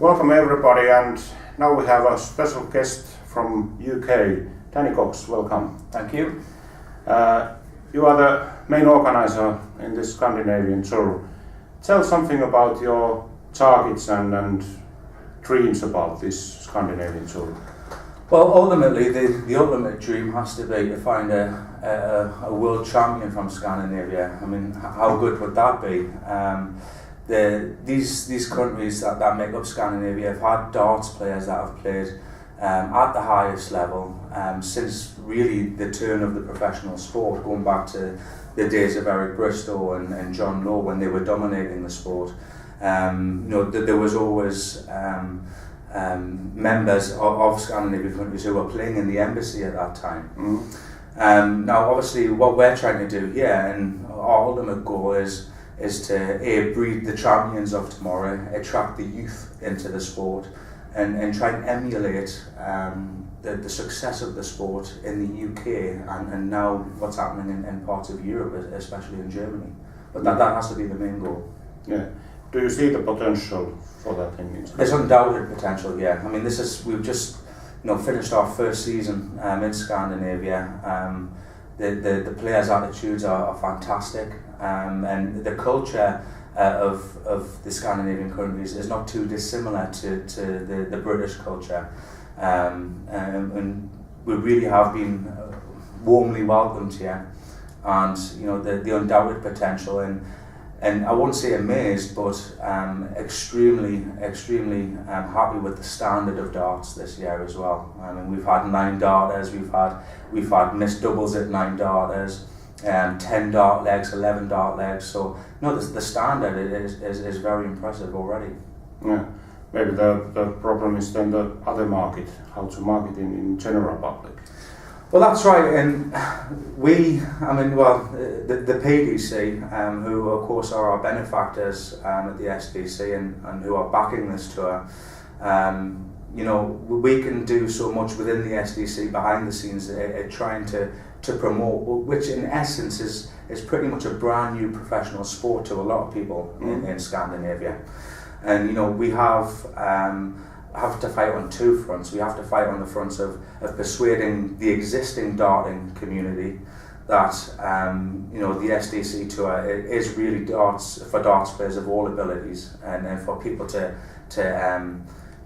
Welcome everybody, and now we have a special guest from UK, Danny Cox. Welcome. Thank you. You are the main organizer in this Scandinavian tour. Tell something about your targets and dreams about this Scandinavian tour. Well, ultimately, the ultimate dream has to be to find a world champion from Scandinavia. I mean, how good would that be? These countries that make up Scandinavia have had darts players that have played at the highest level since really the turn of the professional sport, going back to the days of Eric Bristow and John Lowe when they were dominating the sport. There was always members of Scandinavian countries who were playing in the embassy at that time. Mm-hmm. Now, obviously, what we're trying to do here, and our ultimate goal is to breed the champions of tomorrow, attract the youth into the sport, and try and emulate the success of the sport in the UK and now what's happening in parts of Europe, especially in Germany. But that has to be the main goal. Yeah. Do you see the potential for that in Scandinavia? There's undoubted potential, yeah. I mean, we've just finished our first season in Scandinavia. The players' attitudes are fantastic, and the culture of the Scandinavian countries is not too dissimilar to the British culture, and we really have been warmly welcomed here, and the undoubted potential, and I wouldn't say amazed, but extremely happy with the standard of darts this year as well. I mean, we've had 9 darters, we've had missed doubles at 9 darters, 10 dart legs, 11 dart legs. So the standard is very impressive already. Yeah, maybe the problem is then the other market, how to market in general public. Well, that's right, and the PDC, who of course are our benefactors at the SDC and who are backing this tour, we can do so much within the SDC behind the scenes at trying to promote, which in essence is pretty much a brand new professional sport to a lot of people in Scandinavia. And we have to fight on 2 fronts. We have to fight on the fronts of persuading the existing darting community that the SDC tour is really darts for darts players of all abilities, and for people to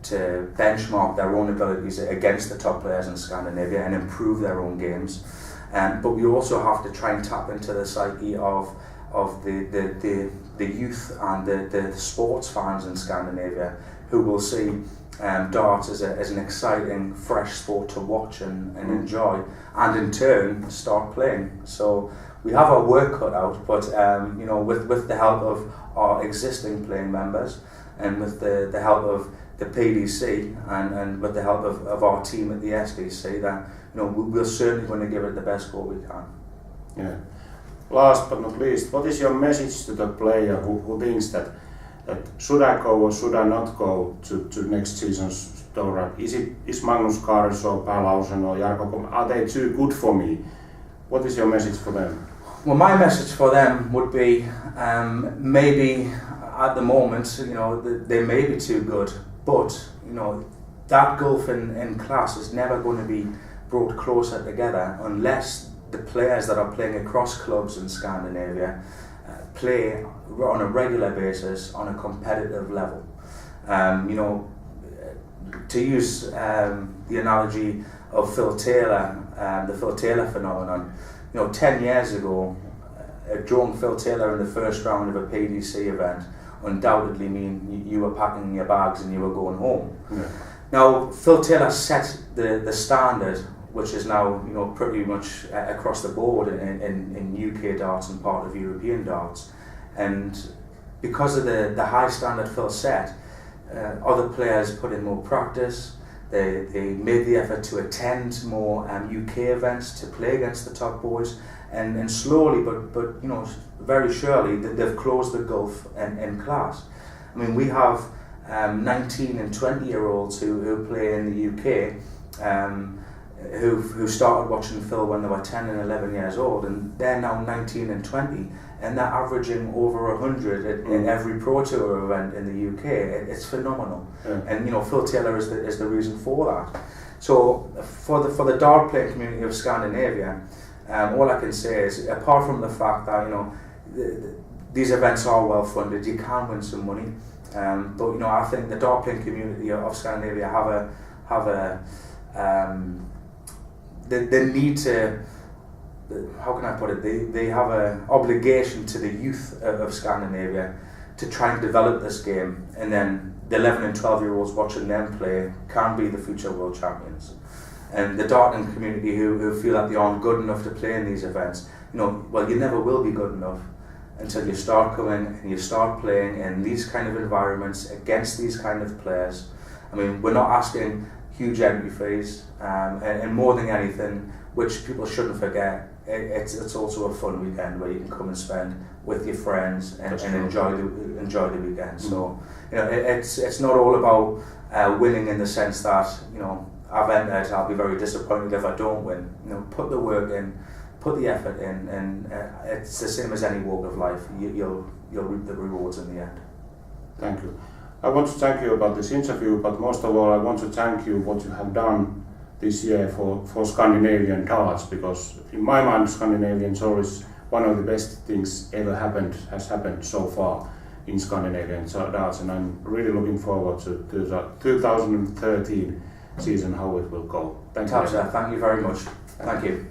benchmark their own abilities against the top players in Scandinavia and improve their own games. But we also have to try and tap into the psyche of the youth and the sports fans in Scandinavia, who will see darts as an exciting, fresh sport to watch and enjoy, and in turn start playing. So we have our work cut out, but with the help of our existing playing members, and with the help of the PDC, and with the help of our team at the SDC, that we're certainly going to give it the best go we can. Yeah. Last but not least, what is your message to the player who thinks that should I go or should I not go to next season's tour? Is Magnus Carlsen or Per Lausen or Jarkko, are they too good for me? What is your message for them? Well, my message for them would be maybe at the moment, they may be too good, but that gulf in class is never going to be brought closer together unless the players that are playing across clubs in Scandinavia play on a regular basis on a competitive level. To use the analogy of Phil Taylor, the Phil Taylor phenomenon, 10 years ago, drawing Phil Taylor in the first round of a PDC event undoubtedly mean you were packing your bags and you were going home. Yeah. Now, Phil Taylor set the standard, which is now pretty much across the board in UK darts and part of European darts. And because of the high standard Phil set, other players put in more practice. They made the effort to attend more UK events to play against the top boys, and slowly but very surely they've closed the gulf in class. I mean, we have 19 and 20-year-olds who play in the UK, who started watching Phil when they were 10 and 11 years old, and they're now 19 and 20, and they're averaging over 100 in every Pro Tour event in the UK. It's phenomenal, and Phil Taylor is the reason for that. So for the dart playing community of Scandinavia, all I can say is, apart from the fact that these events are well funded, you can win some money, but I think the dart playing community of Scandinavia they need to, how can I put it, they have an obligation to the youth of Scandinavia to try and develop this game, and then the 11 and 12 year olds watching them play can be the future world champions. And the darting community who feel that they aren't good enough to play in these events, well, you never will be good enough until you start coming and you start playing in these kind of environments against these kind of players. I mean, we're not asking huge entry fees, and more than anything, which people shouldn't forget, it's also a fun weekend where you can come and spend with your friends and enjoy the weekend. So it's not all about winning in the sense that I've entered, I'll be very disappointed if I don't win. Put the work in, put the effort in, and it's the same as any walk of life. You'll reap the rewards in the end. Thank you. I want to thank you about this interview, but most of all I want to thank you what you have done this year for Scandinavian darts, because in my mind Scandinavian Tour is one of the best things has happened so far in Scandinavian darts, and I'm really looking forward to the 2013 season, how it will go. Thank you. Thank you very much. Thank you.